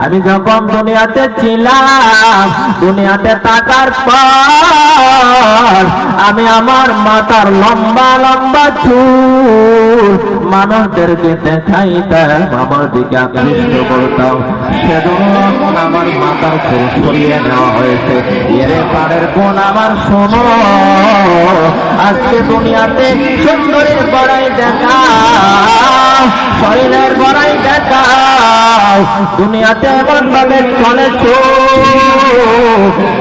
আমি যখন দুনিয়াতে ছিলাম, দুনিয়াতে থাকার পর আমি আমার মাথার লম্বা লম্বা চুল মানুষদেরকে দেখাইতাম, আমার দিকে আকৃষ্ট করতাম। সেজন্য আমার মাথার চুল সরিয়ে নেওয়া হয়েছে। এর পারের কোন আমার শোনো, আজকে দুনিয়াতে সুন্দরীর বড়াই দেখাও, শরীরের বড়াই দেখাও, দুনিয়াতে এমন ভাবে চলেছ,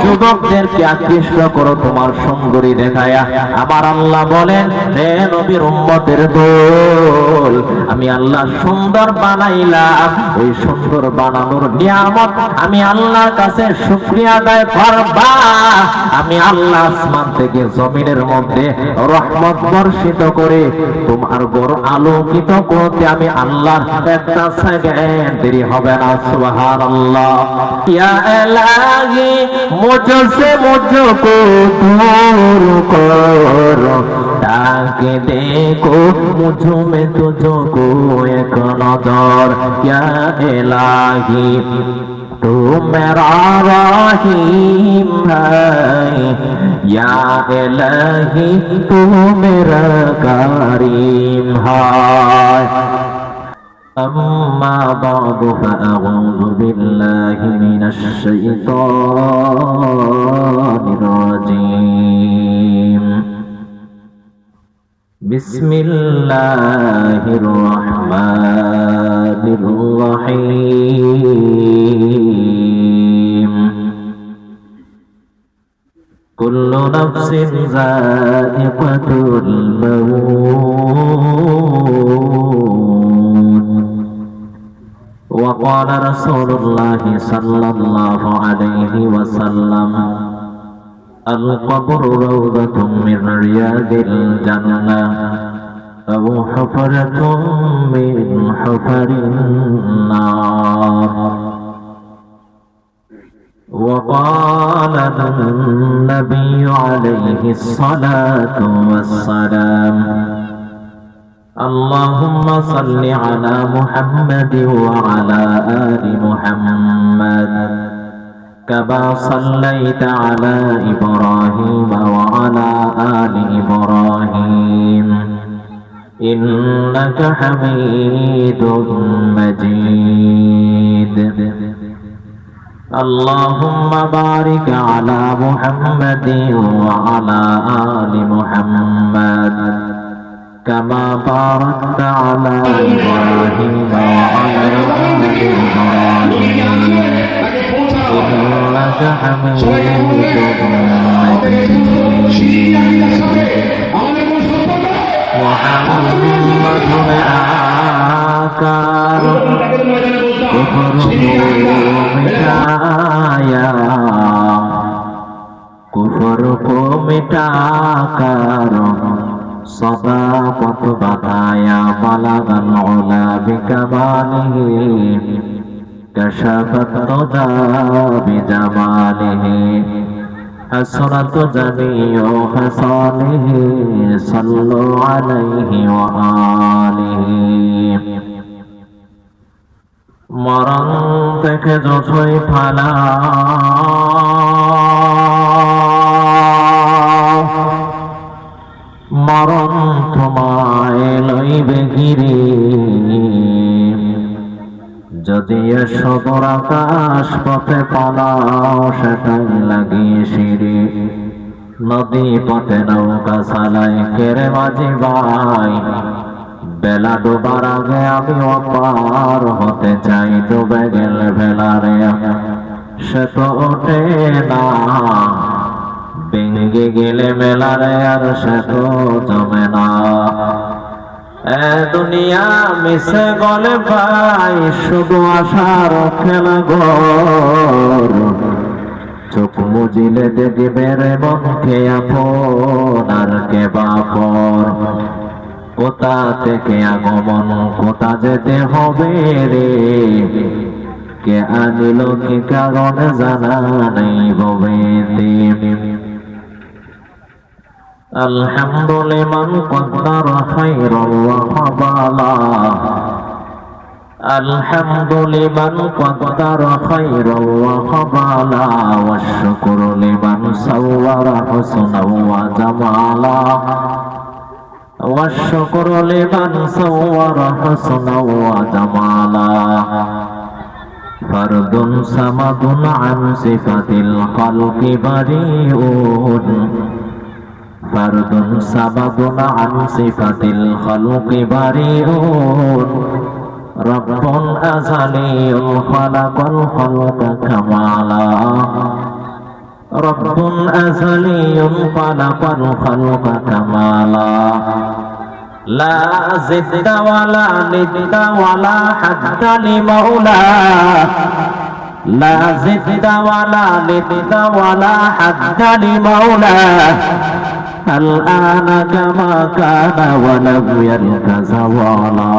যুবকদেরকে আকৃষ্ট করো তোমার সুন্দরী দেখায়া। আমার আল্লাহ বলেন, হে নবীর উম্মতের দল, আমি আল্লাহ সুন্দর বানাইলাম, ওই সুন্দর বানানোর নিয়ামত আমি আল্লাহর কাছে শুকরিয়া আদায় করবা। আমি আল্লাহ আসমান থেকে জমিনের মধ্যে রহমত বর্ষিত করে তোমার ঘর আলোকিত করতে আমি আল্লাহর একটা সেকেন্ড দেরি হবে না। সুবহানাল্লাহ। ইয়া ইলাহি মুঝসে মুঝকো दूर करो, ताकि देखो मुझ में तुझको एक नजर। या इलाही तू मेरा रहीम है, या इलाही तू मेरा करीम है। أما بعد فأعوذ بالله من الشيطان الرجيم. بسم الله الرحمن الرحيم. كل نفس ذائقة الموت. وقال رسول الله صلى الله عليه وسلم: القبر روضة من رياض الجنة أو حفرة من حفر النار. وقال النبي عليه الصلاة والسلام: اللهم صل على محمد وعلى آل محمد كما صليت على إبراهيم وعلى آل إبراهيم إنك حميد مجيد. اللهم بارك على محمد وعلى آل محمد كما باركت على إبراهيم وعلى آل إبراهيم إنك حميد مجيد. محمد آكار कुफर को मिटाकर सदाकत बताया बलगल उला बिकमालिही कशफत तुजा बिजमालिही हसरत जमीउ हसालिही सल्लु अलैहि व आलिही। मरण থেকে যতই ফালা মরণ তোমায় লইবে ঘিরে, যদি সদর আকাশ পথে পালাও সেটাই লাগিয়ে সিঁড়ি, নদী পথে নৌকা চালাই কেরে মাঝি ভাই, বেলা ডোবার আগে আমি অপার হতে চাই, ডুবে গেলে ভেলারে সে তো ওঠে না, ভেঙে গেলে মেলারে আর সে তো জমে না। এ দুনিয়া মিশে গলে ভাই শুধু আশার খেলা ঘর, চোখ মুজিলে দেখবে রে মনকে আপন আর কে বাপর, কোথা থেকে আগমন কোথা যেতে হবে রে, কে আনিল কি কারণে জানা নেই ভবেতে। আলহামদুলিল্লাহ মান কদ্দারা খায়রান ওয়া হাবালা الحمد لمن قدر خيرا وقبلا والشكر لمن صور حسنا وجمالا والشكر لمن صور حسنا وجمالا فرد صمد عن صفة الخلق بريء فرد صمد عن صفة الخلق بريء رب أزلي خلق الخلق كمالا رب أزلي خلق الخلق كمالا لا زد ولا ند ولا حد لمولاه لا زد ولا ند ولا حد لمولاه الآن كما كان ولم يلك زوالا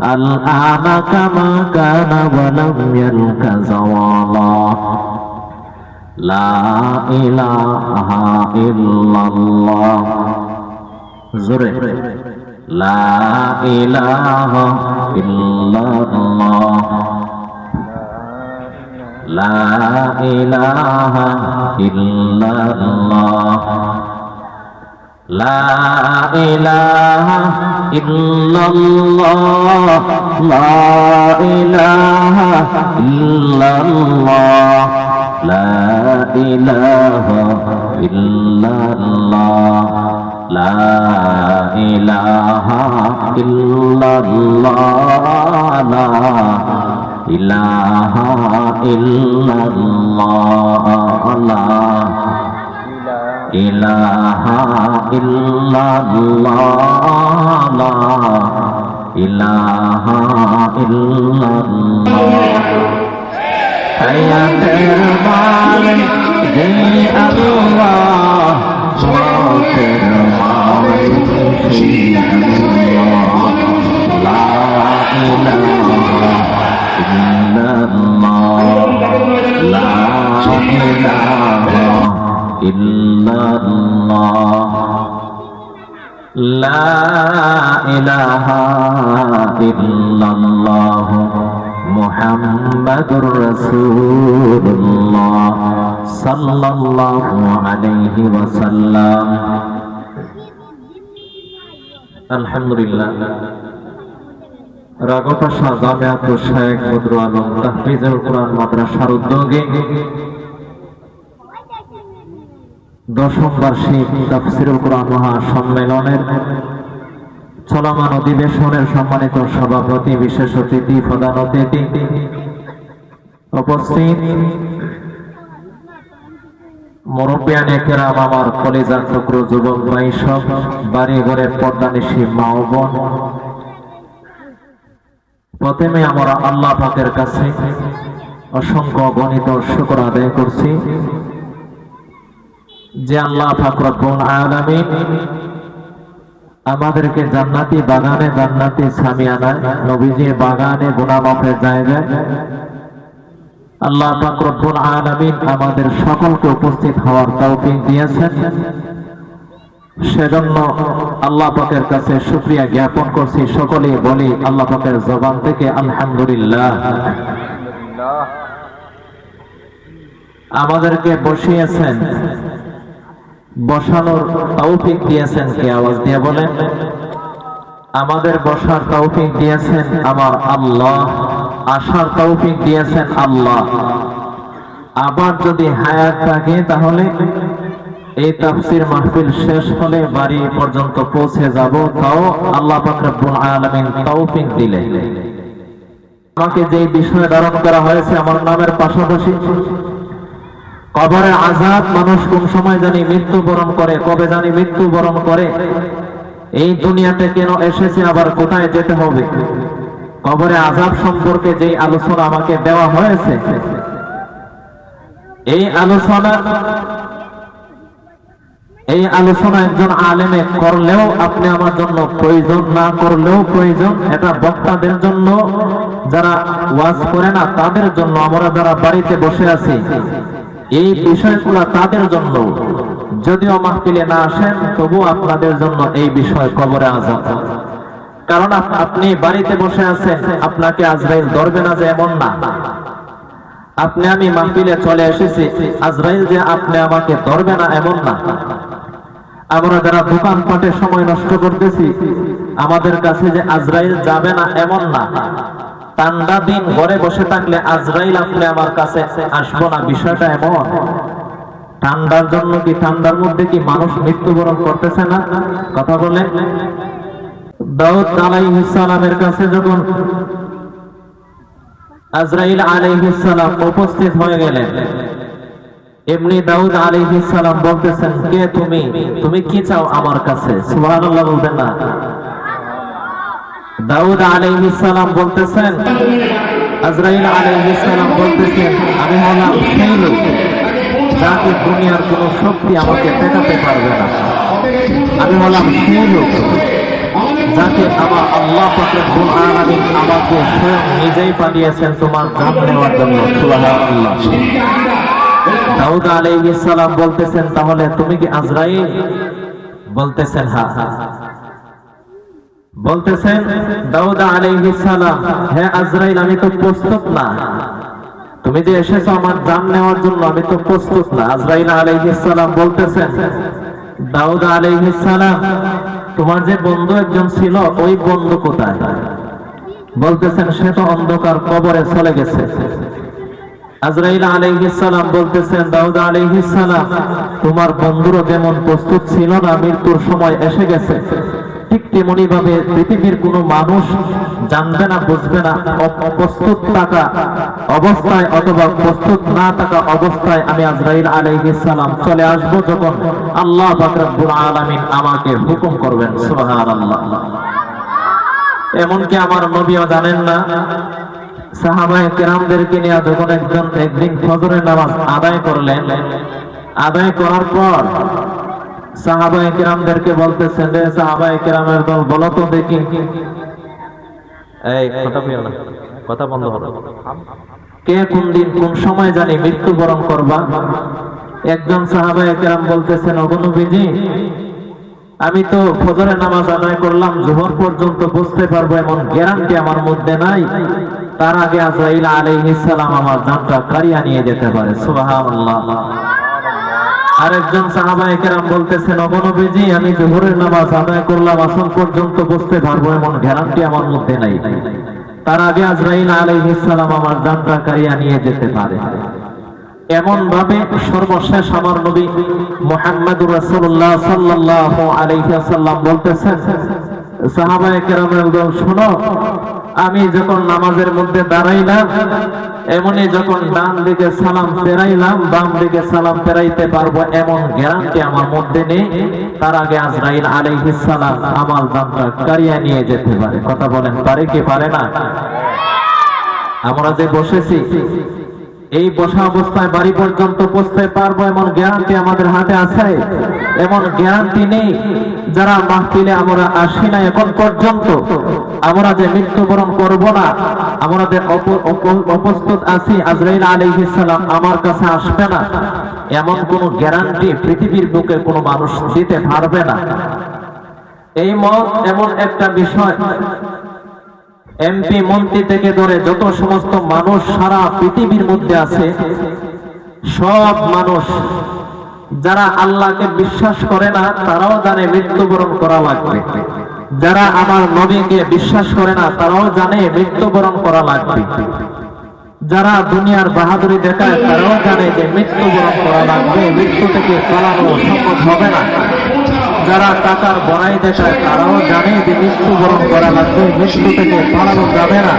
الآن كما كان ولم يلك زوالا لا إله إلا الله زره لا إله إلا الله لا إله إلا الله لا إله إلا الله لا إله إلا الله لا إله إلا الله لا إله إلا الله لا إله إلا الله لا إله إلا الله لا إله إلا الله حياتر مالك جي الله موتر مالك جي الله لا إله إلا الله لا إله إلا الله لا إله إلا الله محمد رسول الله صلى الله عليه وسلم الحمد لله রাগপাশা জামিয়াতুল শাইখ বদরুল আলম তাহফিজুল কোরআন মাদ্রাসার উদ্যোগে দশম বার্ষিক তাফসীরুল কোরআন মহাসম্মেলনের চলমান অধিবেশনের সম্মানিত সভাপতি, বিশেষ অতিথি, প্রধান অতিথি, উপস্থিত মুরব্বিয়ানে কেরাম, আমার কলিজার টুকরো যুবক ভাই সব, বাড়ি ঘরের পর্দানিশী মা ও বোন, প্রথমে আমরা আল্লাহ পাকের কাছে অসংখ্য গণিত শুকর আদায় করছি যে আল্লাহ পাক রব্বুল আলামিন আমাদেরকে জান্নাতি বাগানে, জান্নাতি সামিয়ানায়, নবীজির বাগানে, গুনাহ মাফের জায়গায় আল্লাহ পাক রব্বুল আলামিন আমাদের সকলকে উপস্থিত হওয়ার তৌফিক দিয়েছেন। সেজন্য আল্লাহ পাকের কাছে শুকরিয়া জ্ঞাপন করছি। সকলেই বলি আল্লাহ পাকের জবান থেকে আলহামদুলিল্লাহ। আমাদেরকে বসিয়েছেন, বসানোর তৌফিক দিয়েছেন কে? আওয়াজ দিয়ে বলেন। আমাদের বসার তৌফিক দিয়েছেন আমার আল্লাহ, আসার তৌফিক দিয়েছেন আল্লাহ। আবার যদি হায়াত থাকে তাহলে এই তাফসীর মাহফিল শেষ হলে বাড়ি পর্যন্ত পৌঁছে যাব, তাও আল্লাহ পাক রব্বুল আলামিন তৌফিক দিলে। আমাকে যে বিষয় ধারণ করা হয়েছে আমার নামের পাশাপাশি কবরে আযাব, মানুষ কোন সময় জানি মৃত্যুবরণ করে, কবে জানি মৃত্যুবরণ করে, এই দুনিয়াতে কেন এসেছে, আবার কোথায় যেতে হবে, কবরে আযাব সম্পর্কে যে আলোচনা আমাকে দেওয়া হয়েছে, এই আলোচনা একজন আলেমে করলেও আপনি আমার জন্য প্রয়োজন, না করলেও প্রয়োজন। এটা বক্তাদের জন্য, যারা ওয়াজ করে না তাদের জন্য, আমরা যারা বাড়িতে বসে আছি এই বিষয়গুলো তাদের জন্য। যদিও মাহফিলে না আসেন তবু আপনাদের জন্য এই বিষয় কবরে আযাব। কারণ আপনি বাড়িতে বসে আছেন, আপনাকে আজরাইল ধরবে না যে এমন না। আপনি আমি মাহফিলে চলে এসেছি, আজরাইল যে আপনি আমাকে ধরবে না এমন না। আমরা যারা দোকানপাটে সময় নষ্ট করতেছি, আমাদের কাছে যে আজরাইল যাবে না এমন না। ঠান্ডা দিন ঘরে বসে থাকলে আজরাইল আপনি আমার কাছে আসবো না, বিষয়টা এমন। ঠান্ডার জন্য কি, ঠান্ডার মধ্যে কি মানুষ মৃত্যুবরণ করতেছে না? কথা বলে। দাউদ আলাইহিস সালামের কাছে যখন আজরাইল আলাইহিস সালাম উপস্থিত হয়ে গেলেন, এমনি দাউদ আলাইহিস সালাম বলতেছেন, কে তুমি? তুমি কি চাও আমার কাছে? সুবহানাল্লাহ বলবেন না? দাউদ আলাইহিস সালাম বলতেছেন, আজরাইল আলাইহিস সালাম বলতেছেন, আমি হলাম সেই লোক যাকে দুনিয়ার কোনো শক্তি আমাকে ঠেকাতে পারবে না। আমি হলাম সেই লোক যাকে আমার আল্লাহ পাক রব্বুল আলামিন আমাকে স্বয়ং নিজেই পাঠিয়েছেন তোমার জান নেওয়ার জন্য। সুবহানাল্লাহ। দাউদ আলাইহিস সালাম বলতেছেন, তাহলে তুমি কি আজরাইল? বলতেছেন হ্যাঁ। বলতেছেন দাউদ আলাইহিস সালাম, হে আজরাইল, আমি তো প্রস্তুত না। তুমি যে এসেছো আমার জান নেওয়ার জন্য, আমি তো প্রস্তুত না। আজরাইল আলাইহিস সালাম বলতেছেন, দাউদ আলাইহিস সালাম, তোমার যে বন্ধু একজন ছিল, ওই বন্ধু কোথায়? বলতেছেন, সে তো অন্ধকার কবরে চলে গেছে। আজরাইল আলাইহিস সালাম বলতেছেন, দাউদ আলাইহিস সালাম, তোমার বন্ধুরও যেমন প্রস্তুত ছিল না, মৃত্যুর সময় এসে গেছে, ঠিক তেমনি ভাবে পৃথিবীর কোনো মানুষ জানবে না, বুঝবে না, অপ্রস্তুত থাকা অবস্থায় অথবা প্রস্তুত না থাকা অবস্থায় আমি আজরাইল আলাইহিস সালাম চলে আসবো, যখন আল্লাহ পাক রব্বুল আলামিন আমাকে হুকুম করবেন। সুবহানাল্লাহ। এমনকি আমার নবীও জানেন না। সাহাবায়ে কেরামদেরকে নিয়ে যখন একদিন ফজরের নামাজ আদায় করলেন, আদায় করার পর সাহাবায়ে কেরামদেরকে বলতেছেন, রে সাহাবায়ে কেরামের দল, বলো তো দেখি, এই কথা বলো না, কথা বন্ধ করো, কে কোন দিন কোন সময় জানি মৃত্যুবরণ করবা? একজন সাহাবায়ে কেরাম বলতেছেন, ওগো নবীজি, আমি তো ফজরের নামাজ আদায় করলাম, যোহর পর্যন্ত বুঝতে পারবো এমন গ্যারান্টি আমার মধ্যে নাই। তার আগে আজরাইল আলাইহিস সালাম আমার জানটা কারিয়া নিয়ে যেতে পারে। সুবহানাল্লাহ। আরেকজন সাহাবায়ে কেরাম বলতেছেন, ওগো নবীজি, আমি যোহরের নামাজ আদায় করলাম, আসর পর্যন্ত বুঝতে পারবো এমন গ্যারান্টি আমার মধ্যে নাই। তার আগে আজরাইল আলাইহিস সালাম আমার জানটা কারিয়া নিয়ে যেতে পারে। এমন ভাবে সর্বশেষ আমার নবী মুহাম্মদুর রাসূলুল্লাহ সাল্লাল্লাহু আলাইহি ওয়াসাল্লাম বলতেছেন, সাহাবায়ে কেরামের দল, শোনো, আমি যখন নামাজের মধ্যে দাঁড়াইলাম, এমনই যখন ডান দিকে সালাম ফেরাইলাম, বাম দিকে সালাম ফেরাইতে পারবো এমন গ্যারান্টি আমার মধ্যে নেই। তার আগে আজরাইল আলাইহিস সালাম আমার জানটা কারিয়া নিয়ে যেতে পারে। কথা বলেন, পারে কি পারে না? আমরা যে বসেছি, এই বসা অবস্থায় বাড়ি পর্যন্ত পৌঁছতে পারবো এমন গ্যারান্টি আমাদের হাতে আছে? এমন গ্যারান্টি নেই। যারা মাহফিলে আমরা আসি না এখন পর্যন্ত, আমরা যে মৃত্যুবরণ করব না, আমরা যে অপ্রস্তুত আছি আজরাইল আলাইহিস সালাম আমার কাছে আসবে না, এমন কোন গ্যারান্টি পৃথিবীর বুকে কোনো মানুষ দিতে পারবে না। এই মত এমন একটা বিষয়, এমপি মন্ত্রী থেকে ধরে যত সমস্ত মানুষ সারা পৃথিবীর মধ্যে আছে, সব মানুষ যারা আল্লাহকে বিশ্বাস করে না, তারাও জানে মৃত্যুবরণ করা লাগবে। যারা আমার নবীকে বিশ্বাস করে না, তারাও জানে মৃত্যুবরণ করা লাগবে। যারা দুনিয়ার বাহাদুরি দেখায়, তারাও জানে যে মৃত্যুবরণ করা লাগবে, মৃত্যু থেকে পালানো সম্ভব হবে না। যারা টাকার বড়াই দেখায়, তারাও জানে যে মৃত্যুবরণ করা লাগবে, মৃত্যু থেকে পালানো যাবে না।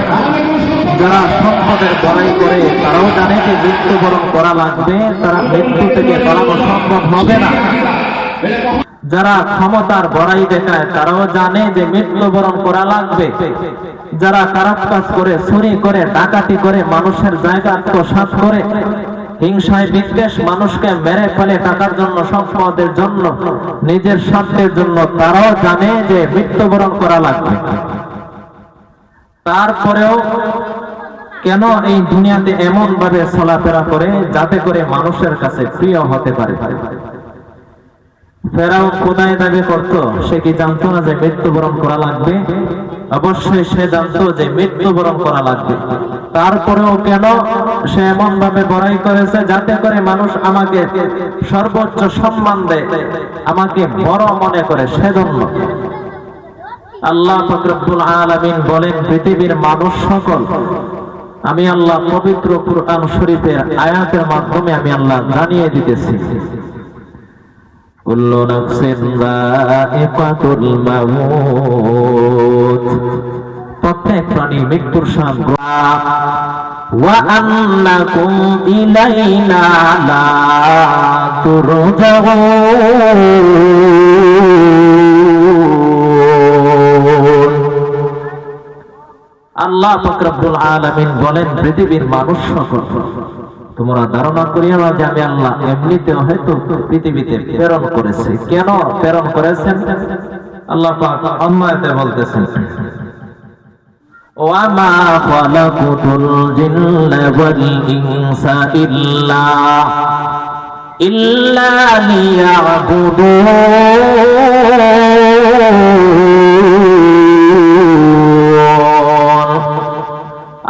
যারা সম্পদের বড়াই করে, তারাও জানে যে মৃত্যুবরণ করা লাগবে, তারা মৃত্যু থেকে পালানো সম্ভব হবে না। যারা ক্ষমতার বড়াই দেখায়, তারাও জানে যে মৃত্যুবরণ করা লাগবে। যারা খারাপ কাজ করে, চুরি করে, ডাকাতি করে, মানুষের জায়গা আত্মসাৎ করে, হিংসায় বিদ্বেষ, মানুষকে মেরে ফেলে টাকার জন্য, সম্পদের জন্য, নিজের স্বার্থের জন্য, তারাও জানে যে মৃত্যুবরণ করা লাগবে। তারপরেও কেন এই দুনিয়াতে এমন ভাবে চলাফেরা করে যাতে করে মানুষের কাছে প্রিয় হতে পারে? ফেরাউন খোদাই দাবি করত, সে কি জানতো না যে মৃত্যুবরণ করা লাগবে? অবশ্যই সে জানতো যে মৃত্যুবরণ করা লাগবে। তারপরেও কেন সে এমন ভাবে বড়াই করেছে যাতে করে মানুষ আমাকে সর্বোচ্চ সম্মান দেয়, আমাকে বড় মনে করে, সেজন্য। আল্লাহ পাক রব্বুল আলামিন বলেন, পৃথিবীর মানুষ সকল আমি আল্লাহ পবিত্র কুরআন শরীফের আয়াতের মাধ্যমে আমি আল্লাহ জানিয়ে দিতেছি, কুল্লু নাফসিন যায়িকাতুল মাউত, প্রত্যেক প্রাণী মৃত্যুর স্বাদ গ্রহণ। ওয়া আন্নাকুম ইলাইনা লা তুরজাউন। আল্লাহ পাক রব্বুল আলামিন বলেন, পৃথিবীর মানুষ সকল তোমরা ধারণা করিও না যে আমি আল্লাহ এমনিতে হয়তো পৃথিবীতে প্রেরণ করেছি। কেন প্রেরণ করেছেন? আল্লাহ পাক অন্য আয়াতে বলতেছেন, ওয়ামা খালাকুতুল জিন্না ওয়াল ইনসা ইল্লা লিয়াবুদুন।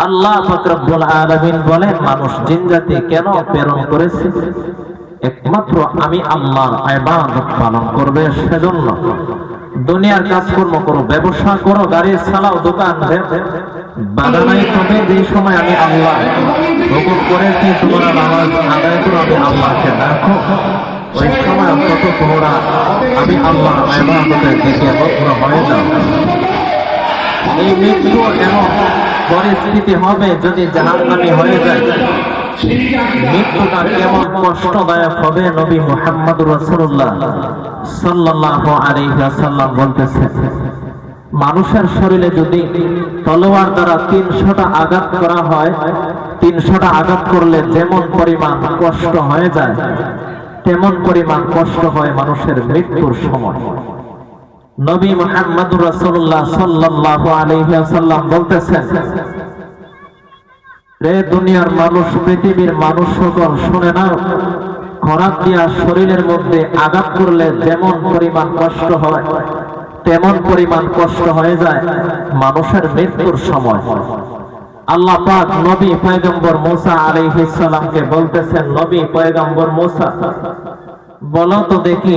আল্লাহ পাক রব্বুল আলামিন বলেন, মানুষ জিন জাতি কেন প্রেরণ করেছে? একমাত্র আমি আল্লাহর ইবাদত পালন করবে, সেজন্য। দুনিয়ার কাজকর্ম করো, ব্যবসা করো, গাড়ি চালাও, দোকান বাগানাই, তবে যে সময় আমি আল্লাহ হুকুম করেছি তোমরা নামাজ আদায় করো, আমি আল্লাহকে ডাকো, ওই সময় অন্তত তোমরা আমি আল্লাহর ইবাদতের দিকে মগ্ন হয়ে যাও। এই মৃত্যু এমন পরিস্থিতি হবে যদি জাহান্নামী হয়ে যায়, মৃত্যুটা কেমন কষ্টদায়ক হবে। নবী মুহাম্মদুর রাসূলুল্লাহ সাল্লাল্লাহু আলাইহি ওয়াসাল্লাম বলতেছেন, মানুষের শরীরে যদি তলোয়ার দ্বারা 300টা আঘাত করা হয়, 300টা আঘাত করলে যেমন পরিমাণ কষ্ট হয়ে যায়, তেমন পরিমাণ কষ্ট হয় মানুষের মৃত্যুর সময়। নবী মুহাম্মদুর রাসূলুল্লাহ সাল্লাল্লাহু আলাইহি ওয়াসাল্লাম বলতেছেন, রে দুনিয়ার মানুষ, পৃথিবীর মানুষ সকল শুনে নাও, খরাক দিয়া শরীরের মধ্যে আঘাত করলে যেমন পরিমাণ কষ্ট হয়, তেমন পরিমাণ কষ্ট হয়ে যায় মানুষের মৃত্যুর সময়। আল্লাহ পাক নবী পয়গম্বর মুসা আলাইহিস সালামকে বলতেছেন, নবী পয়গম্বর মুসা, বলো তো দেখি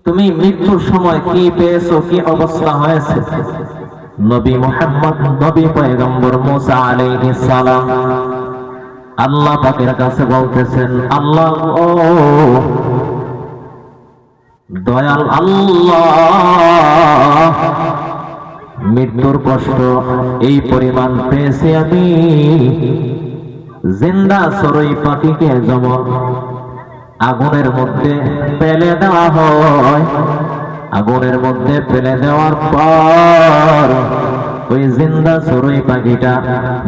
তুমি মৃত্যুর সময় কি পেয়েছো, কি অবস্থা হয়েছে? নবী মুহাম্মদ, নবী পয়গম্বর মুসা আলাইহিস সালাম আল্লাহ পাকের কাছে বলতেছেন, আল্লাহ ও দয়াল আল্লাহ, মৃত্যুর কষ্ট এই পরিমাণ পেয়েছি আমি, জিন্দা চড়ুই পাখিকে যেমন আগুনের মধ্যে ফেলে দেওয়া হয়, আগুনের মধ্যে ফেলে দেওয়ার পর ওই জিন্দা চড়ুই পাখিটা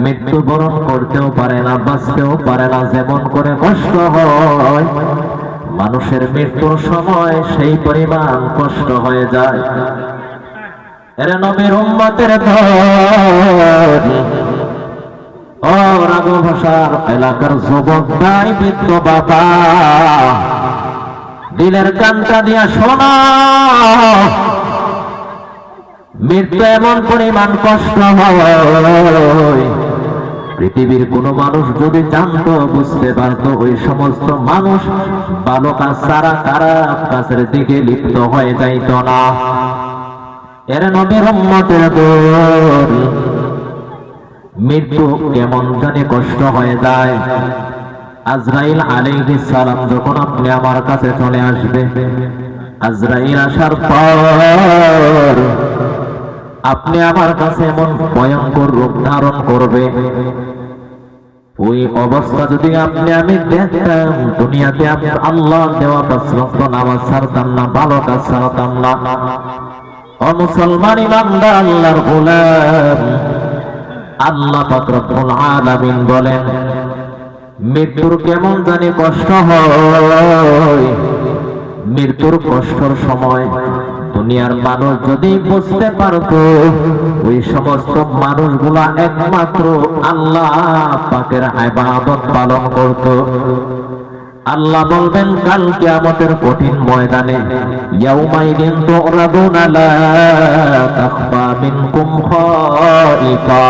মৃত্যুবরণ করতেও পারে না, বাঁচতেও পারে না, যেমন করে কষ্ট হয় মানুষের মৃত্যুর সময় সেই পরিমাণ কষ্ট হয়ে যায়। এর নবীর উম্মতের দল, ও রাগো ভাষার এলাকার যুবক ভাই, বৃদ্ধ বাবা, দিলের কানটা দিয়া শোনা, মৃত্যু এমন পরিমাণ কষ্ট হয়, পৃথিবীর কোন মানুষ যদি জানতো, বুঝতে পারতো, ওই সমস্ত মানুষ ভালো কাজ ছাড়া খারাপ কাজের দিকে লিপ্ত হয়ে যাইত না। এর নবীর উম্মতের দল, মৃত্যু কেমন জানি কষ্ট হয়ে যায়। আজরাইল আলাইহিস সালাম যখন আপনি আমার কাছে চলে আসবে, আজরাইল আসার পর আপনি আমার কাছে এমন ভয়ঙ্কর রূপ ধারণ করবে, ওই অবস্থা যদি আমি দেখতাম, দুনিয়াতে আমি আল্লাহ দেওয়া পাঁচ ওয়াক্ত নামাজ ছাড়তাম না, ভালো কাজ ছাড়তাম না। ও মুসলমান ইমানদার আল্লাহর গোলাম, আল্লাহ পাক রব্বুল আলামিন বলেন, মৃত্যুর কেমন জানি কষ্ট হয়, মৃত্যুর কষ্টর সময় দুনিয়ার মানুষ যদি বুঝতে পারতো, ওই সমস্ত মানুষগুলা একমাত্র আল্লাহ পাকের ইবাদত পালন করত। আল্লাহ বলবেন কাল কিয়ামতের কঠিন ময়দানে, ইয়াউমাইদিন তুরাদুনা লা তাখফা মিনকুম খাইফা,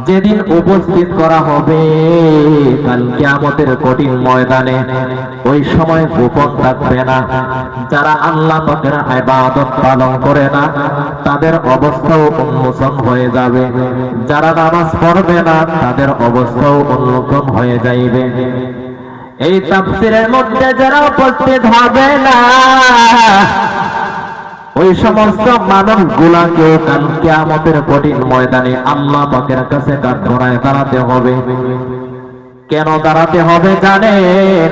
যেদিন উপস্থিত করা হবে কাল কিয়ামতের কঠিন ময়দানে, ওই সময় গোপন থাকবে না। যারা আল্লাহ পাকের ইবাদত পালন করে না তাদের অবস্থাও উন্মোচন হয়ে যাবে, যারা নামাজ পড়বে না তাদের অবস্থাও উন্মোচন হয়ে যাইবে। এই তাফসীরের মধ্যে যারা উপস্থিত হবে না ওই সমস্ত মানুষগুলাকে কাল কিয়ামতের কঠিন ময়দানে আল্লাহ পাকের কাছে কাঠগড়ায় দাঁড়াতে হবে। কেন দাঁড়াতে হবে জানেন?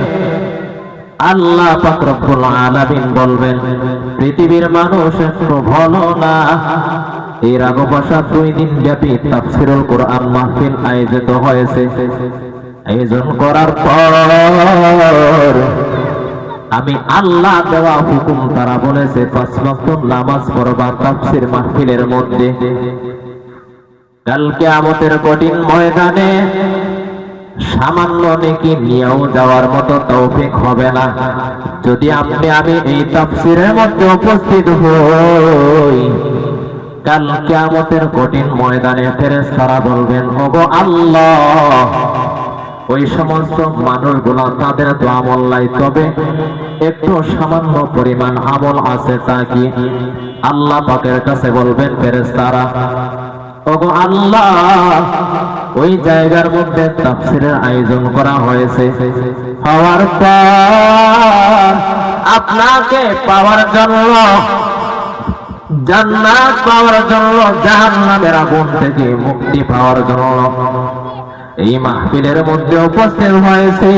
আল্লাহ পাক রব্বুল আলামিন বলবেন, পৃথিবীর মানুষ একটু ভালো না। এর আগে বসা 2 দিন ব্যাপী তাফসীরুল কোরআন মাহফিল আয়োজিত হয়েছে। আয়োজন করার পর আমি আল্লাহ দেওয়া হুকুম তারা বলেছে 5 ওয়াক্ত নামাজ পড়বা তাফসীর মাহফিলের মধ্যে। কাল কিয়ামতের কঠিন ময়দানে সামান্য নেকি নিয়েও যাওয়ার মতো তৌফিক হবে না যদি আপনি আমি এই তাফসীরের মধ্যে উপস্থিত হই। কাল কিয়ামতের কঠিন ময়দানে ফেরেশতারা বলবেন, ওগো আল্লাহ, ওই সমস্ত মানুষগুলো তাদের তো আমল নাই, তবে একটু সামান্য পরিমাণ আমল আছে, তা কি? আল্লাহ পাকের কাছে বলবেন ফেরেশতারা, ওগো আল্লাহ, ওই জায়গার মধ্যে তাফসীরের আয়োজন করা হয়েছে, হওয়ার পর আপনাকে পাওয়ার জন্য, জান্নাত পাওয়ার জন্য, জাহান্নামের আগুন থেকে মুক্তি পাওয়ার জন্য এই মাহফিলের মধ্যে উপস্থিত হয়েছে।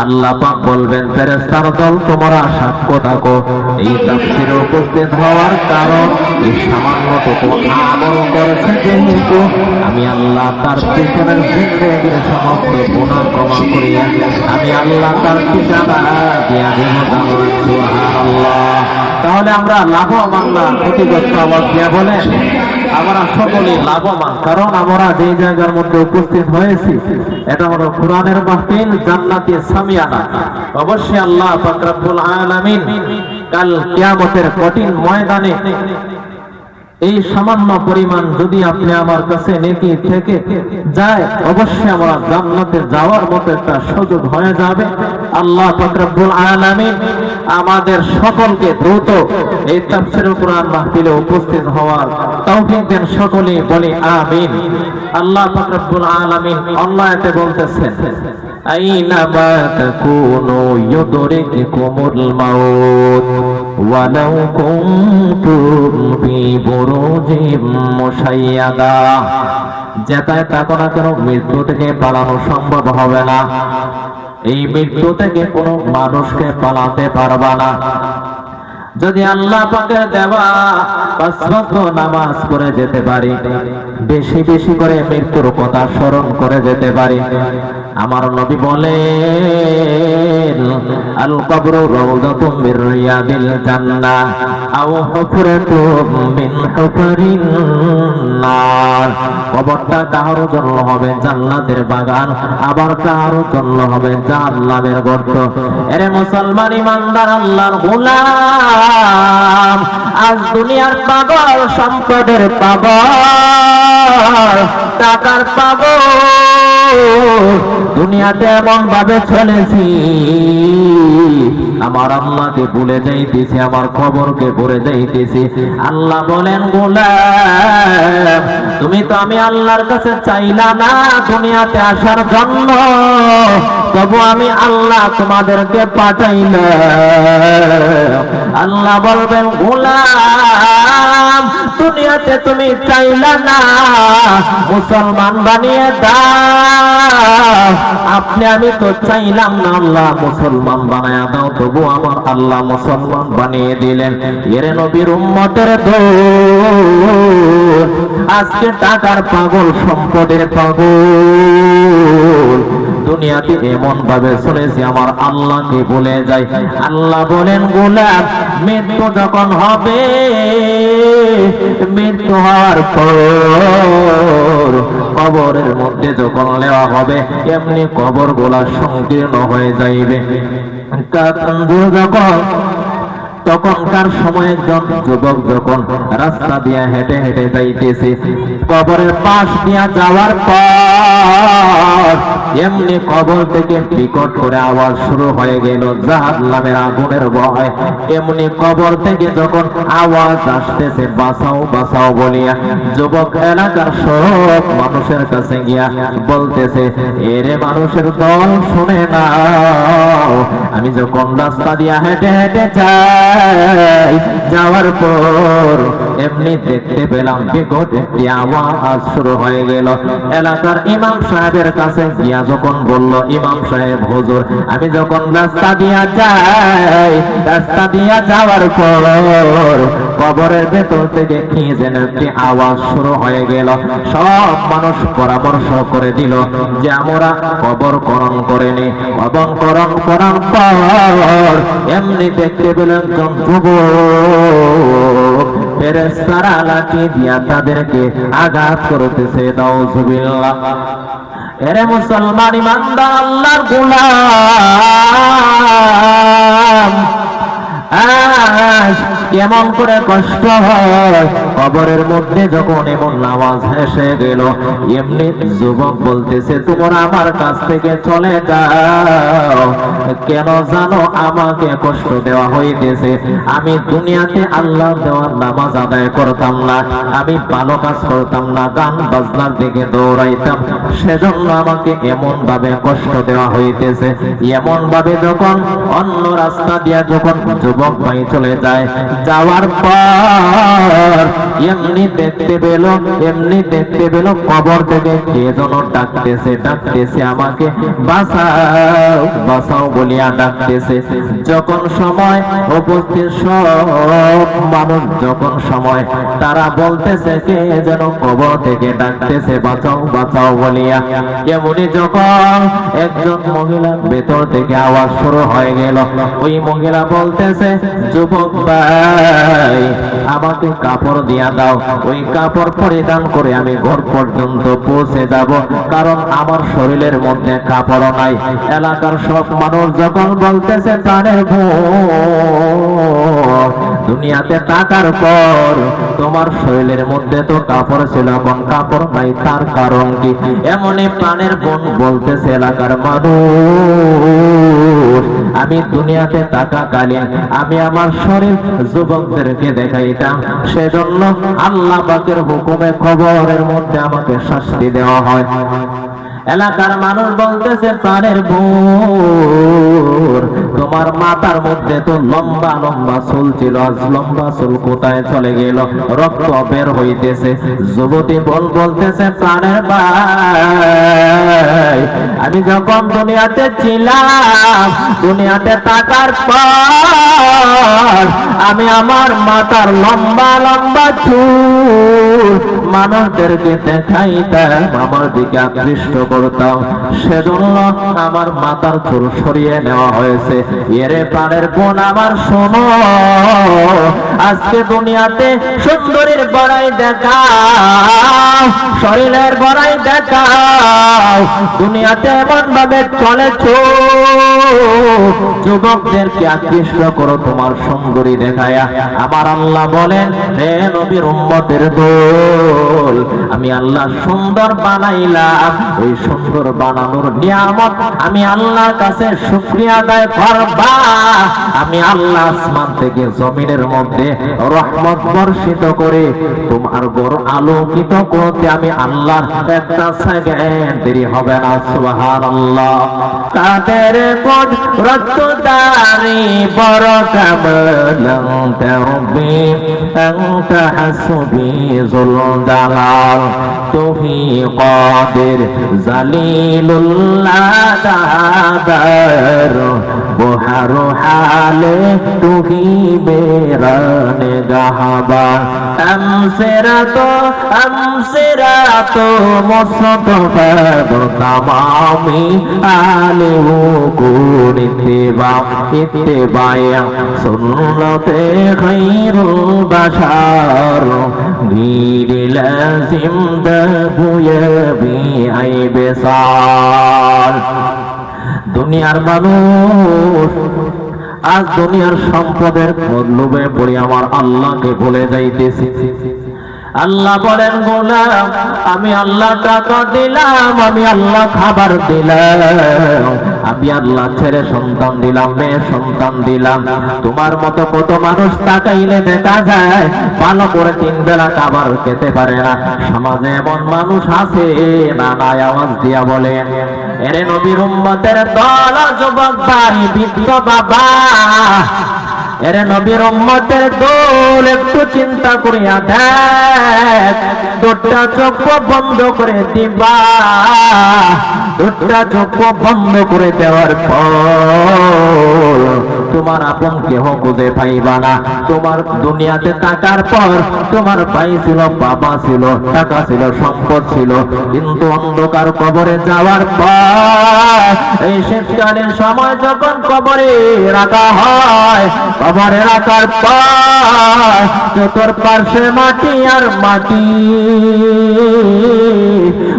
আল্লাহ পাক বলবেন, ফেরেশতার দল তোমরা সাক্ষ্য থাকো, এই তাফসীরে উপস্থিত হওয়ার কারণ এই সামান্যটুকু আমল করেছে যেহেতু, আমি আল্লাহ তার পিছনের জিন্দেগির সমস্ত গুনাহ ক্ষমা করিয়া আমি আল্লাহ তার ঠিকানা দিয়া দেব। সুবহানাল্লাহ। তাহলে আমরা লাভবান না ক্ষতিগ্রস্ত? আওয়াজ দিয়া বলেন, আমরা সকলে লাভবান, কারণ আমরা যে জায়গার মধ্যে উপস্থিত হয়েছি এটা হলো কোরআনের মাহফিল, জান্নাতি সামিয়ানা। অবশ্যই আল্লাহ পাক রব্বুল আলামিন কাল কিয়ামতের কঠিন ময়দানে এই সামান্য পরিমাণ যদি আপনি আমার কাছে নেকি থেকে যায়, অবশ্যই আমরা জান্নাতে যাওয়ার মতো একটা সুযোগ হয়ে যাবে। আল্লাহ পাক রব্বুল আলামিন আমাদের সকলকে দ্রুত এই তাফসীরুল কোরআন মাহফিলে উপস্থিত হওয়ার তৌফিক দেন। সকলে বলি আমিন। আল্লাহ পাক রব্বুল আলামিন অন্য আয়াতে বলতেছেন, আইনামা তাকুনু ইউদরিকুমুল মাউত ওয়ালাউ কুনতুম ফি বুরুজিম মুশাইয়াদা, যেটাই থাকো না কেন মৃত্যু থেকে পালানো সম্ভব হবে না। এই মৃত্যু থেকে কোনো মানুষকে পালাতে পারবা না। যদি আল্লাহ পাকের দেওয়া 5 ওয়াক্ত নামাজ পড়ে যেতে পারি, বেশি বেশি করে মৃত্যুর কথা স্মরণ করে যেতে পারি। আমার নবী বলেন, আল কবরু রাউযাতুম মির রিয়াদিল জান্নাহ আও হুফরাতুম মিন হুফারিন নার। কবরটা কারোর জন্য হবে জান্নাতের বাগান, আবার কারোর জন্য হবে জাহান্নামের গর্ত। এরে মুসলমান ইমানদার আল্লাহর গোলাম, আজ দুনিয়ার পাগল, সম্পদের পাগল, টাকার পাগল, দুনিয়াতে এমন ভাবে চলেছি আমার আল্লাহকে ভুলে যাইতেছি, আমার খবরকে ভুলে যাইতেছি। আল্লাহ বলেন, গোলাম, তুমি তো আমি আল্লাহর কাছে চাইলা না দুনিয়াতে আসার জন্য, তবু আমি আল্লাহ তোমাদেরকে পাঠাইলাম। আল্লাহ বলবেন, গোলাম, দুনিয়াতে তুমি চাইলা না, মুসলমান বানিয়ে দাও। আপনি আমি তো চাইলাম না, আল্লাহ মুসলমান বানায়া দাও, তবু আমার আল্লাহ মুসলমান বানিয়ে দিলেন। এর নবীর উম্মতের দোষ, আজকে টাকার পাগল, সম্পদের পাগল, দুনিয়াতে এমন ভাবে চলেছি আমার আল্লাহকে ভুলে যাই। আল্লাহ বলেন, গোলাম মৃত্যু যখন হবে, মৃত্যু হওয়ার পর কবরের মধ্যে যখন নেওয়া হবে, এমনি কবর গোলা সংকীর্ণ হয়ে যাইবে। তখনকার সময় একজন যুবক যখন রাস্তা দিয়ে হেঁটে হেঁটে যাইতেছে, কবরের পাশ দিয়া যাওয়ার পর এমনি কবর থেকে বিকট করে আওয়াজ শুরু হয়ে গেল, জাহান্নামের আগুনের ভয়। এমনি কবর থেকে যখন আওয়াজ আসতেছে, বাঁচাও বাঁচাও বলিয়া, যুবক এলাকার সব মানুষের কাছে গিয়া বলতেছে, এরে মানুষের দল, শুনে নাও, আমি যখন রাস্তা দিয়া হেঁটে হেঁটে যাই, যাওয়ার পর এমনি দেখতে পেলাম বিকট একটি আওয়াজ শুরু হয়ে গেল। এলাকার ইমাম সাহেবের কাছে গিয়া যখন বলল, ইমাম সাহেব হুজুর, আমি যখন রাস্তা দিয়া যাই, রাস্তা দিয়া যাওয়ার পর কবরের ভেতর থেকে কি যেন একটি আওয়াজ শুরু হয়ে গেল। সব মানুষ পরামর্শ করে দিল যে আমরা কবর খনন করে নি। কবর খনন করার পর এমনি দেখতে পেলেন যুবক ফেরেশতারা লাঠি দিয়া তাদেরকে আঘাত করতেছে। নাউযুবিল্লাহ। এরে মুসলমান ইমানদার আল্লাহর গোলাম, কেমন করে কষ্ট হয় কবরের মধ্যে যখন এমন আওয়াজ এসে গেল। এমনি যুবক বলতেছে, তোমরা আমার কাছ থেকে চলে যাও, কেন জানো আমাকে কষ্ট দেওয়া হইতেছে। আমি দুনিয়াতে আল্লাহ দেওয়ার নামাজ আদায় করতাম না, আমি ভালো কাজ করতাম না, গান বাজনার দিকে দৌড়াইতাম, সেজন্য আমাকে এমন ভাবে কষ্ট দেওয়া হইতেছে। এমন ভাবে যখন অন্য রাস্তা দিয়া যখন যুবক ভাই চলে যায়, যাওয়ার পর এমনি দেখতে পেল কবর থেকে কে যেন ডাকতেছে আমাকে, বাঁচাও বাঁচাও বলিয়া ডাকতেছে। যখন সময় উপস্থিত সব মানুষ, যখন সময় তারা বলতেছে কে যেন কবর থেকে ডাকতেছে, বাঁচাও বাঁচাও বলিয়া, এমনি যখন একজন মহিলা ভেতর থেকে আওয়াজ শুরু হয়ে গেল। ওই মহিলা বলতেছে, যুবক ভাই আমাকে কাপড় দিয়া দাও, ওই কাপড় পরিধান করে আমি ঘর পর্যন্ত পৌঁছে যাব, কারণ আমার শরীরের মধ্যে কাপড় নাই। এলাকার সব মানুষ যখন বলতেছে, প্রাণের দুনিয়াতে টাকার পর তোমার শরীরের মধ্যে তো কাপড় ছিল, এখন কাপড় নাই, তার কারণ কি? এমনই প্রাণের বোন বলতেছে, এলাকার মানুষ, আমি দুনিয়াতে থাকাকালীন আমি আমার শরীর যুবকদেরকে দেখাইতাম, সেজন্য আল্লাহ পাকের হুকুমে কবরের মধ্যে আমাকে শাস্তি দেওয়া হয়। এলাকার মানুষ বলতেছে, প্রাণের বোন, তোমার মাথার মধ্যে তো লম্বা লম্বা চুল ছিল, আজ লম্বা চুল কোথায় চলে গেল? রক্ত বের হইতেছে। যুবতী বোন বলতেছে, প্রাণের ভাই, আমি যখন দুনিয়াতে ছিলাম, দুনিয়াতে থাকার পর আমি আমার মাথার লম্বা লম্বা চুল মানুষদেরকে দেখাইতাম, আমার দিকে আকৃষ্ট করতাম, সেজন্য আমার মাথার চুল সরিয়ে নেওয়া হয়েছে। এরে প্রাণের বোন আমার শোনো, আজকে দুনিয়াতে সুন্দরীর বড়াই দেখাও, শরীরের বড়াই দেখাও, দুনিয়াতে এমন ভাবে চলেছ, যুবকদেরকে আকৃষ্ট করো তোমার সুন্দরী দেখায়া। আমার আল্লাহ বলেন, হে নবীর উম্মতের দল, আমি আল্লাহ সুন্দর বানাইলাম, ওই সুন্দর বানানোর নিয়ামত আমি আল্লাহর কাছে শুকরিয়া আদায় করবা। আমি আল্লাহ আসমান থেকে জমিনের মধ্যে রহমত বর্ষিত করে তোমার ঘর আলোকিত করতে আমি আল্লাহর একটা সেকেন্ড দেরি হবে না। সুবহানাল্লাহ। তাদের কুদরত দারি বড় কামলাম তারবি আনতা হাসবি যুল জালাল, তুমি কাদের জালিলুল্লাহ দাদার वो हर हाल तू ही मेरा निगाहबान हमसेरा तो मुस्तफा तमामी आले वो गुण इत्तिबाया सुन्नते खैरुल बशर गीर लाजिम दबुया भी आई बेसार দুনিয়ার মানুষ আজ দুনিয়ার সম্পদের লোভে পড়ে আমার আল্লাহকে ভুলে যাইতেছে। আল্লাহ বলেন গোলাম আমি আল্লাহ টাকা দিলাম, আমি আল্লাহ খাবার দিলাম, আমি আল্লাহ ছেলে সন্তান দিলাম, মেয়ে সন্তান দিলাম। তোমার মতো কত মানুষ তাকাইলে দেখা যায় ভালো করে 3 বেলা খাবার খেতে পারে না। সমাজে এমন মানুষ আছে না নাই আওয়াজ দিয়া বলে এরে নবীর উম্মতের দল যুবক ভাই বৃদ্ধ বাবা, এরে নবীর উম্মতের দল একটু চিন্তা করিয়া দেখ, 2টা চোখ বন্ধ করে দিবা, 2টা চোখ বন্ধ করে দেওয়ার পর তোমার আপন কেহ খুঁজে পাইবা না। তোমার দুনিয়াতে থাকার পর তোমার ভাই ছিল, বাবা ছিল, টাকা ছিল, সম্পদ ছিল, কিন্তু অন্ধকার কবরে যাওয়ার পর এই শীতকালীন সময় যখন কবরে রাখা হয়, কবরে রাখার পর চতুর্পার্শ্বে মাটি আর মাটি,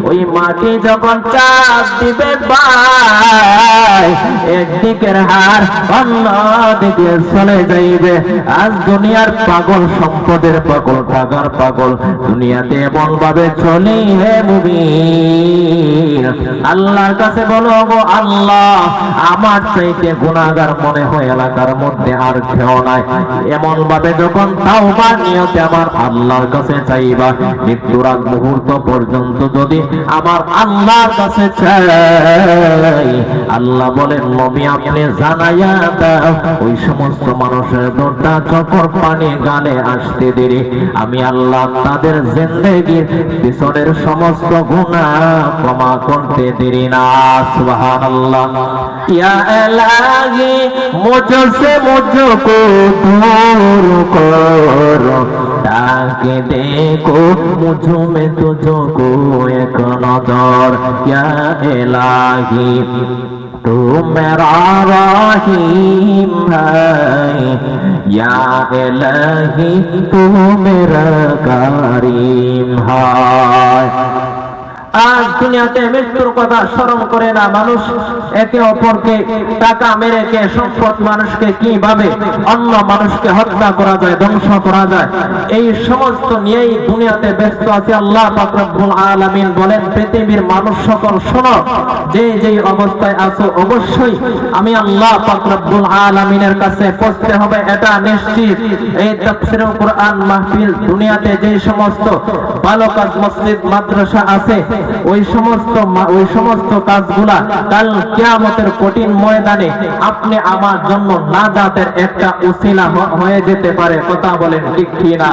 ওই মাটি যখন চাপ দিবে ভাই একদিকের হার অন্য দিকে চলে যাইবে। আজ দুনিয়ার পাগল, সম্পদের পাগল, টাকার পাগল, দুনিয়াতে এমন ভাবে চলি হে মুমিন। আল্লাহর কাছে বলো গো আল্লাহ আমার চাইতে গুনাহগার মনে হয় এলাকার মধ্যে আর কেউ নাই। এমন ভাবে যখন তাওবা নিয়তে আমার আল্লাহর কাছে চাইবা, মৃত্যুর আগ মুহূর্ত পর্যন্ত যদি আমার আল্লাহর কাছে চাই, আল্লাহ বলেন নবী আপনি জানাইয়া দাও ওই সমস্ত মানুষের 2টা চোখের পানি গালে আসতে দেরি আমি আল্লাহ তাদের জিন্দেগির পিছনের সমস্ত গুনাহ ক্ষমা করতে দেরি না। সুবহানাল্লাহ। ইয়া ইলাহি মুঝসে মুঝকো दूर करो ताकि देखो मुझ में तुझको एक नजर। या इलाही तू मेरा रहीम है, या इलाही तू मेरा करीम है। আজ দুনিয়াতে মৃত্যুর কথা স্মরণ করে না মানুষ, একে অপরকে টাকা মেরে কে সম্পদ মানুষকে কিভাবে অন্য মানুষকে হত্যা করা যায়, ধ্বংস করা যায়, এই সমস্ত নিয়েই দুনিয়াতে ব্যস্ত আছে। আল্লাহ পাক রব্বুল আলামিন বলেন পৃথিবীর মানুষ সকল শোনো, যে যেই অবস্থায় আছো অবশ্যই আমি আল্লাহ পাক রব্বুল আলামিনের কাছে পৌঁছতে হবে, এটা নিশ্চিত। এই তাফসীরুল কুরআন মাহফিল দুনিয়াতে যে সমস্ত ভালো কাজ মসজিদ মাদ্রাসা আছে ওই সমস্ত কাজগুলা কাল কিয়ামতের কঠিন ময়দানে আপনি আমার জন্য নাজাতের একটা উসিলা হয়ে যেতে পারে। কথা বলেন ঠিক কি না?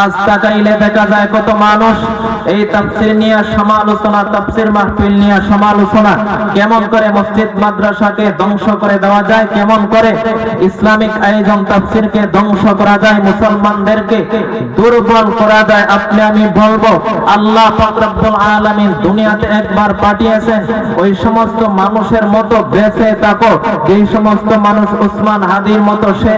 আজ তাকাইলে দেখা যায় কত মানুষ এই তাফসীর নিয়ে সমালোচনা, তাফসীর মাহফিল নিয়ে সমালোচনা, কেমন করে মসজিদ মাদ্রাসাকে ধ্বংস করে দেওয়া যায়, কেমন করে ইসলামিক আয়োজন তাফসীরকে ধ্বংস করা যায়, মুসলমানদেরকে দুর্বল করা যায়। আপনি আমি বলবো আল্লাহ পাক রব্বুল আলামিন দুনিয়াতে একবার পাঠিয়েছেন ওই সমস্ত মানুষের মতো বেঁচে থাকো যেই সমস্ত মানুষ উসমান হাদির মতো সে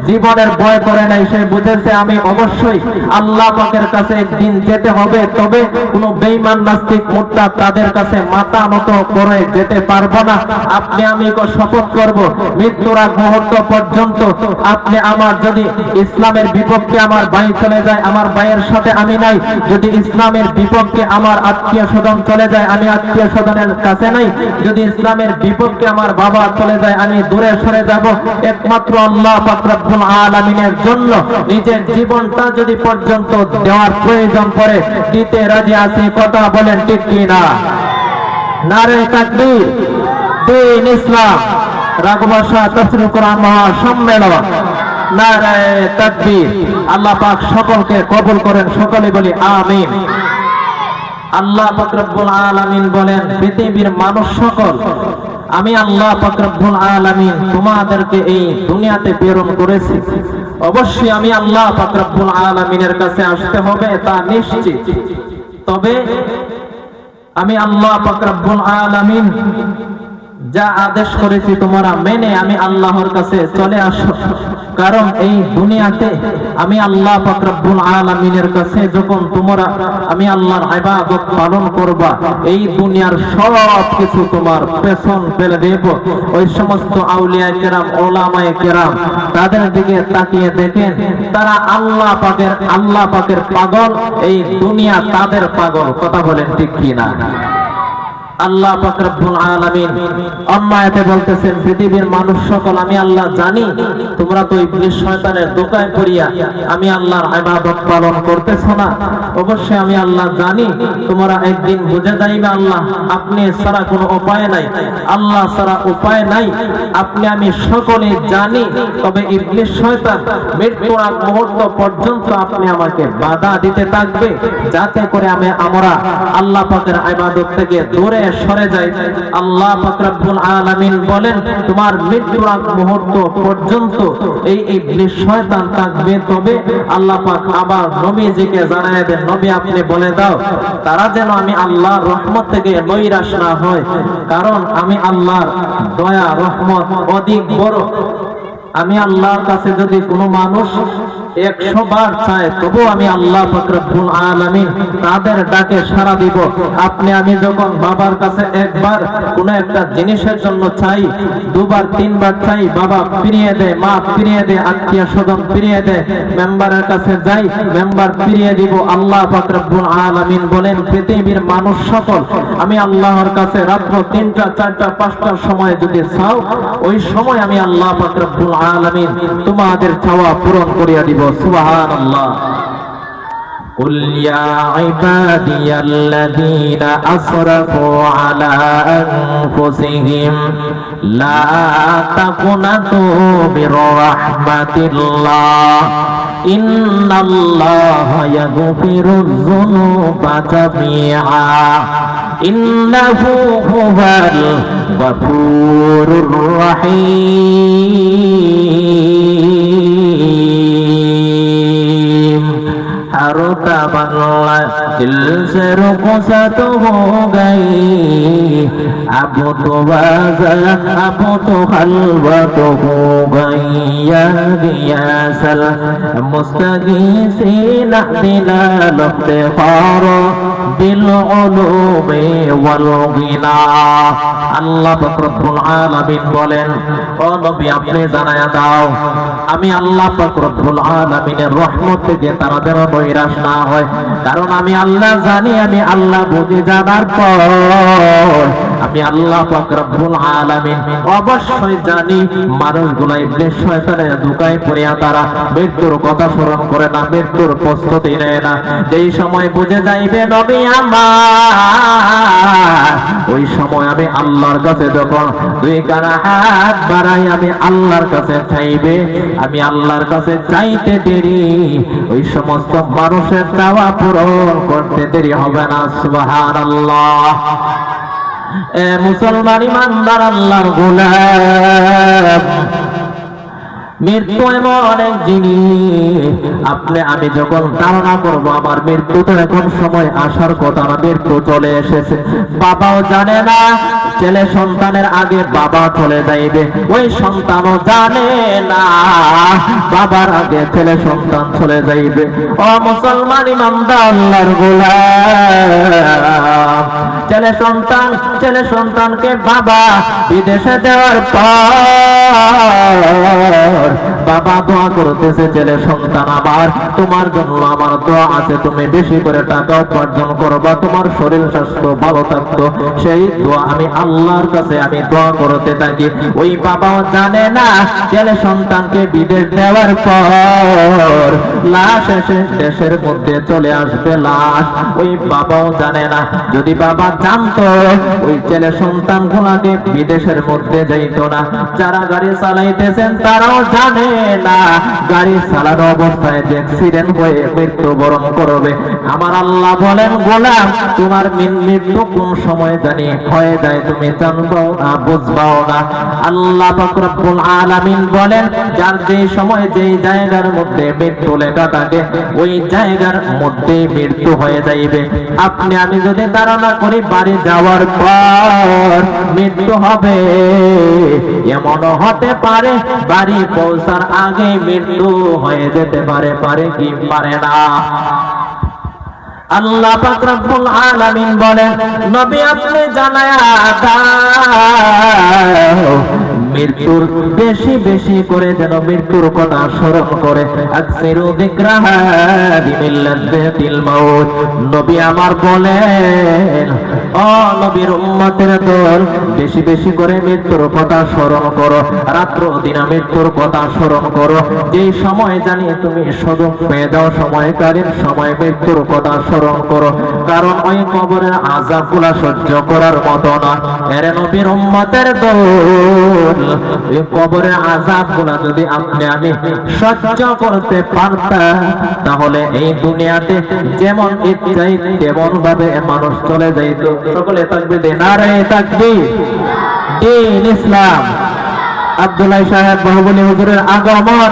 জীবনের ভয় করে নাই, সে বুঝেছে আমি অবশ্যই আল্লাহ পাকের কাছে একদিন যেতে হবে, তবে কোন বেঈমান নাস্তিক মুরতাদ তাদের কাছে মাথা নত করে যেতে পারবো না। আপনি আমি শপথ করব মৃত্যুর আগ মুহূর্ত পর্যন্ত আপনি আমার যদি ইসলামের বিপক্ষে আমার ভাই চলে যায়, আমার ভাইয়ের সাথে আমি নাই, যদি ইসলামের বিপক্ষে আমার আত্মীয় স্বজন চলে যায় আমি আত্মীয় স্বজনের কাছে নাই, যদি ইসলামের বিপক্ষে আমার বাবা চলে যায় আমি দূরে সরে যাব, একমাত্র আল্লাহ পাক রব্বুল আলামিনের জন্য নিজের জীবনটা যদি পর্যন্ত দেওয়ার প্রয়োজন পড়ে দিতে রাজি আছি। কথা বলেন ঠিক কি না? নারে তাকবীর, দ্বীন ইসলাম, রাগবাসা তাফসীরুল কুরআন মহা সম্মেলন, নারে তাকবীর। আল্লাহ পাক সকলকে কবুল করেন, সকলে বলি আমিন। আল্লাহ পাক রব্বুল আলামিন বলেন পৃথিবীর মানুষ সকল আমি আল্লাহ পাক রব্বুল আলামিন তোমাদেরকে এই দুনিয়াতে প্রেরণ করেছি, অবশ্যই আমি আল্লাহ পাক রব্বুল আলামিনের কাছে আসতে হবে তা নিশ্চিত। তবে আমি আল্লাহ পাক রব্বুল আলামিন যা আদেশ করেছি তোমরা মেনে আমি আল্লাহর কাছে চলে আসো। কারণ এই দুনিয়াতে আমি আল্লাহ পাক রব্বুল আলামিনের কাছে যখন তোমরা আমি আল্লাহর ইবাদত পালন করবা, এই দুনিয়ার সব কিছু তোমার পেছন ফেলে দেব। ওই সমস্ত আউলিয়া কেরাম, ওলামায়ে কেরাম, তাদের দিকে তাকিয়ে দেখেন, তারা আল্লাহ পাকের পাগল, এই দুনিয়া তাদের পাগল। কথা বলেন ঠিক কিনা? আল্লাহ পাক রব্বুল আলামিন অন্য আয়াতে বলতেছেন, পৃথিবীর মানুষ সকল আমি আল্লাহ জানি তোমরা তো ইবলিস শয়তানের দোকায় পড়িয়া আমি আল্লাহর ইবাদত পালন করতেছো না। অবশ্যই আমি আল্লাহ জানি তোমরা একদিন বুঝে যাইবে আল্লাহ আপনি ছাড়া কোনো উপায় নাই, আল্লাহ ছাড়া উপায় নাই, আপনি আমি সকলে জানি। তবে ইবলিস শয়তান মৃত্যুর আগ মুহূর্ত পর্যন্ত আপনি আমাকে বাধা দিতে থাকবে, যাতে করে আমরা আল্লাহ পাকের ইবাদত থেকে দূরে সরে যাই। আল্লাহ পাক রব্বুল আলামিন বলেন তোমার মৃত্যুর আগ মুহূর্ত পর্যন্ত এই ইবলিস শয়তান থাকবে। তবে আল্লাহ পাক আবার নবীজিকে জানায় দেন, নবী আপনি বলে দাও তারা যেন আমি আল্লাহর রহমত থেকে নৈরাশ না হয়, কারণ আমি আল্লাহর দয়া রহমত অধিক বড়। আমি আল্লাহর কাছে যদি কোনো মানুষ 100 বার চায় তবু আমি আল্লাহ পাক রব্বুল আলামিন তাদের ডাকে সাড়া দিব। আপনি আমি যখন বাবার কাছে একবার কোনো একটা জিনিসের জন্য চাই, 2 বার 3 বার চাই, বাবা ফিরিয়ে দেয়, মা ফিরিয়ে দেয়, আত্মীয় স্বজন ফিরিয়ে দেয়, মেম্বারের কাছে যাই, মেম্বার ফিরিয়ে দিব। আল্লাহ পাক রব্বুল আলামিন বলেন পৃথিবীর মানুষ সকল আমি আল্লাহর কাছে রাত্র 3টা 4টা 5টার সময় যদি চাও, ওই সময় আমি আল্লাহ পাক রব্বুল আলামিন তোমাদের চাওয়া পূরণ করিয়া দিব। সুবহানাল্লাহ। قل يا عبادي الذين أسرفوا على أنفسهم لا تقنطوا من رحمة الله إن الله يغفر الذنوب جميعا إنه هو الغفور الرحيم। हर तमन्ना दिल से रुखसत हो गई, अब तो वज़न अब तो खलवत हो गई। या गियासल मुस्तगीसीन दिलाल इफ्तिखार बिल-उलूम वल-गिना। আল্লাহ পাক রব্বুল আলামিন বলেন ও নবী আপনি জানায়া দাও আমি আল্লাহ পাক রব্বুল আলামিনের রহমত থেকে তারা যেন নৈরাশ না হয়। কারণ আমি আল্লাহ জানি, আমি আল্লাহ বুঝে জানার পর আমি আল্লাহ পাক রব্বুল আলামিন অবশ্যই জানি মানুষগুলো ইবলিস শয়তানের ধোঁকায় পড়িয়া তারা মৃত্যুর কথা স্মরণ করে না, মৃত্যুর প্রস্তুতি নেয় না। যেই সময় বুঝে যাইবে নবী আমার, ওই সময় আমি আল্লাহর কাছে যখন 2 কানা হাত বাড়াই আমি আল্লাহর কাছে চাইবে, আমি আল্লাহর কাছে চাইতে দেরি ওই সমস্ত মানুষের চাওয়া পূরণ করতে দেরি হবে না। সুবহানাল্লাহ। মুসলমান ইমানদার আল্লাহর গোলাম, মৃত্যু এমন অনেক জিনিস আপনি আমি যখন ধারণা করবো আমার মৃত্যু তো এখন সময় আসার কথা না, মৃত্যু চলে এসেছে, বাবাও জানে না ছেলে সন্তানের আগে বাবা চলে যাইবে, ওই সন্তানও জানে না বাবার আগে ছেলে সন্তান চলে যাইবে। ও মুসলমান ইমানদার আল্লাহর গোলাম, ছেলে সন্তানকে বাবা বিদেশে দেওয়ার পর বাবা দোয়া করতেছে ছেলে সন্তান আমার তোমার জন্য আমার দোয়া আছে, তুমি বেশি করে টাকা উপার্জন করবা, তোমার শরীর স্বাস্থ্য ভালো থাকতো, সেই দোয়া আমি আল্লাহর কাছে আমি দোয়া করতে থাকি। ওই বাবাও জানে না ছেলে সন্তানকে বিদেশ দেওয়ার পর লাশ এসে দেশের মধ্যে চলে আসবে লাশ, ওই বাবাও জানে না। যদি বাবা জানতো ওই ছেলে সন্তান গুলাকে বিদেশের মধ্যে যাইতো না। যারা গাড়ি চালাইতেছেন তারাও জানে না গাড়ি চালানো অবস্থায় যে অ্যাক্সিডেন্ট হয়ে মৃত্যুবরণ করবে। আমার আল্লাহ বলেন গোলাম তোমার মৃত্যু কোন সময় জানি হয়ে যায় তুমি জানবাও না বুঝবাও না। আল্লাহ পাক রব্বুল আলামিন বলেন যার যে সময় যেই জায়গার মধ্যে মৃত্যু লেখা থাকে ওই জায়গার মধ্যে মৃত্যু হয়ে যাইবে। আপনি আমি যদি ধারণা করি বাড়ি যাওয়ার পর মৃত্যু হবে, এমনও হতে পারে বাড়ি পৌঁছার আগে মৃত্যু হয়ে যেতে পারে। পারে কি পারে না? আল্লাহ পাক রব্বুল আলামিন বলেন নবী আপনি জানায়া দাও মৃত্যুর বেশি বেশি করে যেন মৃত্যুর কথা স্মরণ করে। আকসিরু যিকরাহা বিমিল্লাতিল মাউত। নবী আমার বলেন ও নবীর উম্মতের দল বেশি বেশি করে মৃত্যুর কথা স্মরণ করো, রাত্র দিন মৃত্যুর কথা স্মরণ করো। যেই সময় জানি তুমি সুযোগ পেয়ে যাও সময়কালীন সময় মৃত্যুর কথা স্মরণ করো, কারণ ওই কবরের আযাবগুলা সহ্য করার মতো না। এর নবীর উম্মতের দল এই কবরের আযাবগুলা যদি আপনি আমি সহ্য করতে পারতাম তাহলে এই দুনিয়াতে যেমন ইচ্ছাই তেমন ভাবে মানুষ চলে যাইত। সকলে তাকবীর দেন, নারে তাকবীর। দ্বীন ইসলাম। আব্দুল্লাহ সাহেব বাহুবলী হুজুরের আগমন